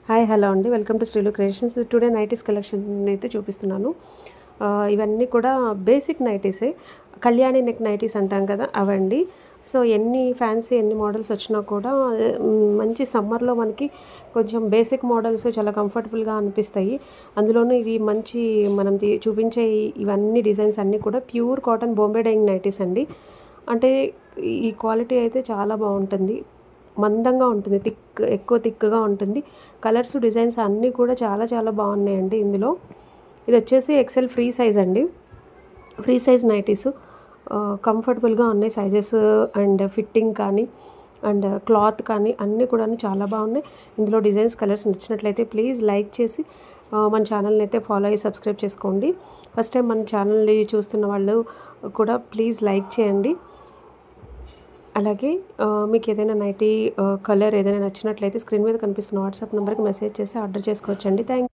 Hi hello అండి, welcome to Srilu creations. Today nighties collection అయితే చూపిస్తున్నాను. ఇవన్నీ కూడా బేసిక్ నైటీసే, కళ్యాణి నెక్ నైటీస్ అంటాం కదా అవండి. సో ఎన్ని ఫ్యాన్సీ ఎన్ని మోడల్స్ వచ్చినా కూడా మంచి సమ్మర్లో మనకి కొంచెం బేసిక్ మోడల్స్ చాలా కంఫర్టబుల్గా అనిపిస్తాయి. అందులోనూ ఇది మంచి మనం చూపించే ఇవన్నీ డిజైన్స్ అన్నీ కూడా pure cotton Bombay dyeing nighties అండి. అంటే ఈ క్వాలిటీ అయితే చాలా బాగుంటుంది, మందంగా ఉంటుంది, ఎక్కువ థిక్గా ఉంటుంది. కలర్స్ డిజైన్స్ అన్నీ కూడా చాలా చాలా బాగున్నాయండి. ఇందులో ఇది వచ్చేసి ఎక్సెల్ ఫ్రీ సైజ్ అండి, ఫ్రీ సైజ్ నైటీస్ కంఫర్టబుల్గా ఉన్నాయి. సైజెస్ అండ్ ఫిట్టింగ్ కానీ అండ్ క్లాత్ కానీ అన్నీ కూడా చాలా బాగున్నాయి. ఇందులో డిజైన్స్ కలర్స్ నచ్చినట్లయితే ప్లీజ్ లైక్ చేసి మన ఛానల్ని అయితే ఫాలో అయ్యి సబ్స్క్రైబ్ చేసుకోండి. ఫస్ట్ టైం మన ఛానల్ని చూస్తున్న వాళ్ళు కూడా ప్లీజ్ లైక్ చేయండి. అలాగే మీకు ఏదైనా నైటీ కలర్ ఏదైనా నచ్చినట్లయితే స్క్రీన్ మీద కనిపిస్తున్న వాట్సాప్ నెంబర్కి మెసేజ్ చేసి ఆర్డర్ చేసుకోవచ్చండి. థ్యాంక్